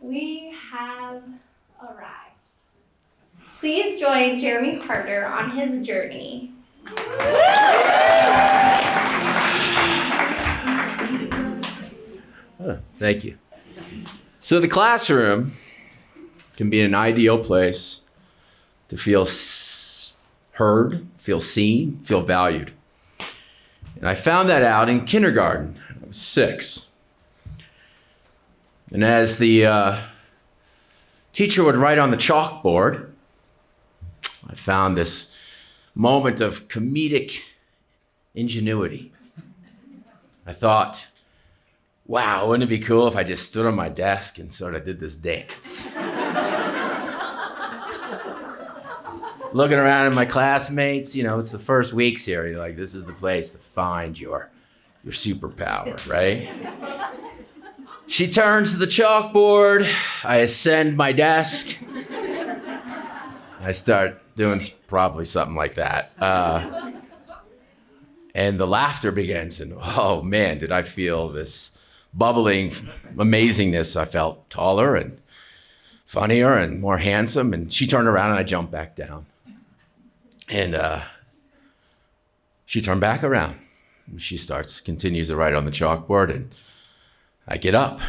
We have arrived. Please join Jeremy Carter on his journey. Thank you. So the classroom can be an ideal place to feel heard, feel seen, feel valued. And I found that out in kindergarten. I was 6. And as the teacher would write on the chalkboard, I found this moment of comedic ingenuity. I thought, wow, wouldn't it be cool if I just stood on my desk and sort of did this dance? Looking around at my classmates, it's the first weeks here. You're like, this is the place to find your superpower, right? She turns to the chalkboard. I ascend my desk. I start doing probably something like that. And the laughter begins. And oh man, did I feel this bubbling amazingness. I felt taller and funnier and more handsome. And she turned around and I jumped back down. And she turned back around. And she continues to write on the chalkboard. And I get up.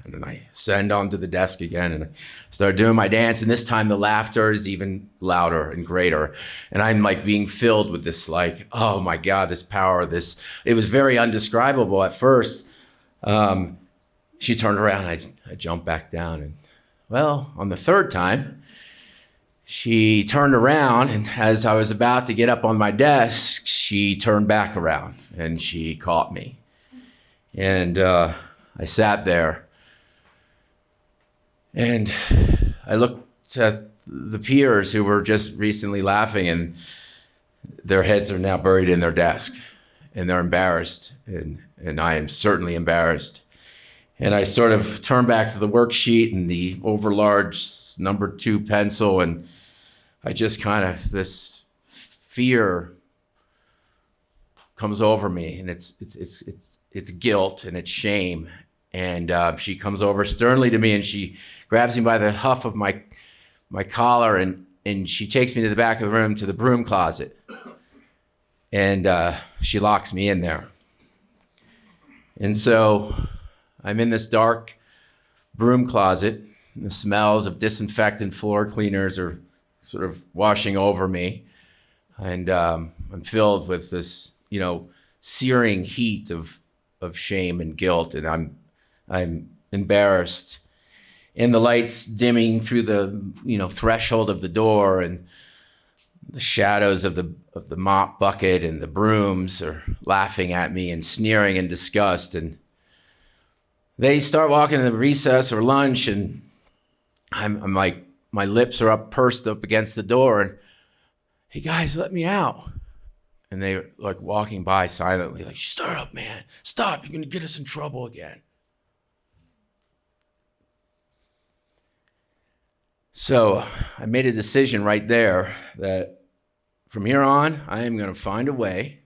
And then I ascend onto the desk again. And I start doing my dance. And this time the laughter is even louder and greater. And I'm like being filled with this like, oh my God, this power, it was very undescribable at first. She turned around, I jumped back down. And well, on the third time, she turned around, and as I was about to get up on my desk, she turned back around and she caught me. And I sat there and I looked at the peers who were just recently laughing, and their heads are now buried in their desk and they're embarrassed. And I am certainly embarrassed. And I sort of turn back to the worksheet and the overlarge number 2 pencil, and I just this fear comes over me, and it's guilt and it's shame. And she comes over sternly to me and she grabs me by the huff of my collar, and she takes me to the back of the room to the broom closet. And she locks me in there. And so I'm in this dark broom closet, and the smells of disinfectant floor cleaners are sort of washing over me. And I'm filled with this, searing heat of shame and guilt, and I'm embarrassed. And the lights dimming through the, threshold of the door, and the shadows of the mop bucket and the brooms are laughing at me and sneering in disgust. And they start walking in the recess or lunch, and I'm like, my lips are pursed up against the door, and hey guys, let me out. And they're like walking by silently, like, start up, man, stop, you're gonna get us in trouble again. So I made a decision right there that from here on, I am going to find a way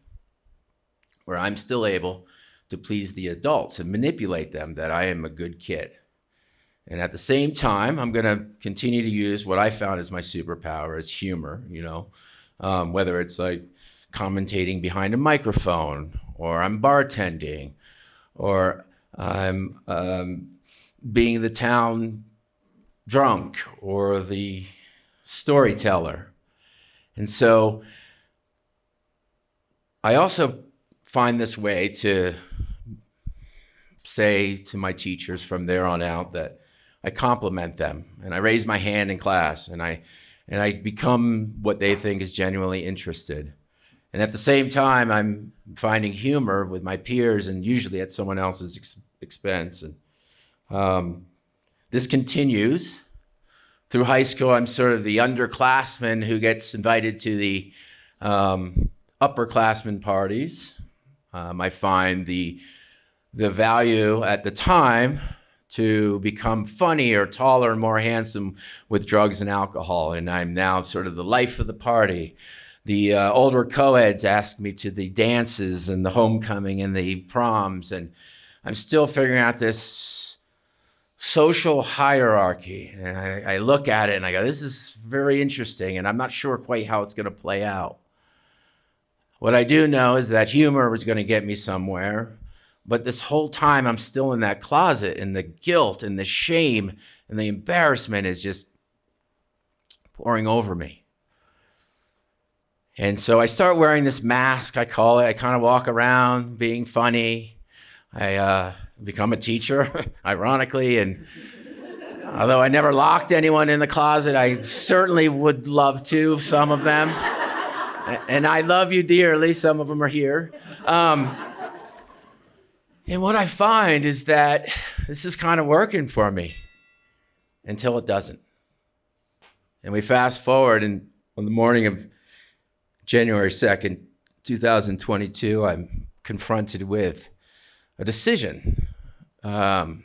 where I'm still able to please the adults and manipulate them that I am a good kid. And at the same time, I'm going to continue to use what I found as my superpower as humor, whether it's like commentating behind a microphone, or I'm bartending, or I'm being the town drunk or the storyteller. And so I also find this way to say to my teachers from there on out that I compliment them, and I raise my hand in class, and I become what they think is genuinely interested. And at the same time, I'm finding humor with my peers, and usually at someone else's expense. And this continues through high school. I'm sort of the underclassman who gets invited to the upperclassmen parties. I find the value at the time to become funnier, taller, more handsome with drugs and alcohol. And I'm now sort of the life of the party. The older co-eds ask me to the dances and the homecoming and the proms. And I'm still figuring out this social hierarchy. And I look at it and I go, this is very interesting, and I'm not sure quite how it's going to play out. What I do know is that humor was going to get me somewhere, but this whole time I'm still in that closet, and the guilt and the shame and the embarrassment is just pouring over me. And so I start wearing this mask, I call it. I kind of walk around being funny. I become a teacher, ironically, and although I never locked anyone in the closet, I certainly would love to, some of them. And I love you dearly, some of them are here. And what I find is that this is kind of working for me until it doesn't. And we fast forward, and on the morning of January 2nd, 2022, I'm confronted with a decision. And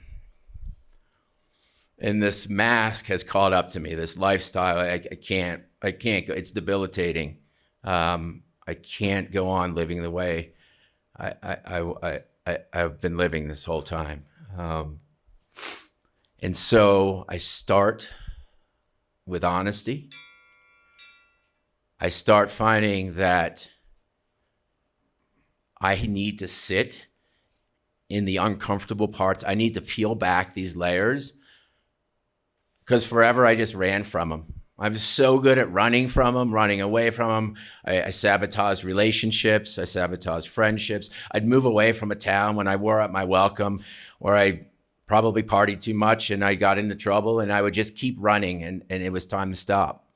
this mask has caught up to me, this lifestyle. I can't go, it's debilitating. I can't go on living the way I've been living this whole time. And so I start with honesty. I start finding that I need to sit in the uncomfortable parts. I need to peel back these layers, because forever I just ran from them. I'm so good at running from them, running away from them. I sabotage relationships. I sabotage friendships. I'd move away from a town when I wore out my welcome, or I probably partied too much and I got into trouble, and I would just keep running, and it was time to stop.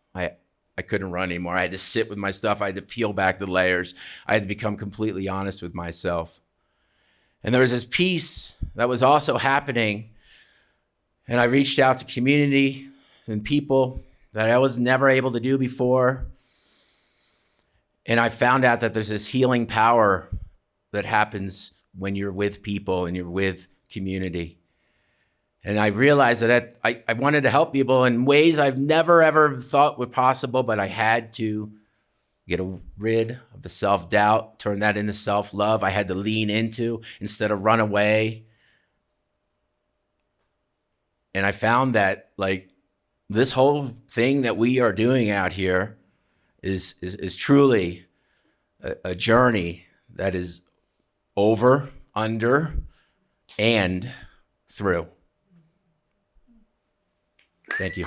I couldn't run anymore. I had to sit with my stuff. I had to peel back the layers. I had to become completely honest with myself. And there was this piece that was also happening, and I reached out to community and people that I was never able to do before. And I found out that there's this healing power that happens when you're with people and you're with community. And I realized that I wanted to help people in ways I've never, ever thought were possible, but I had to get rid of the self-doubt, turn that into self-love. I had to lean into instead of run away. And I found that, like, this whole thing that we are doing out here is truly a journey that is over, under, and through. Thank you.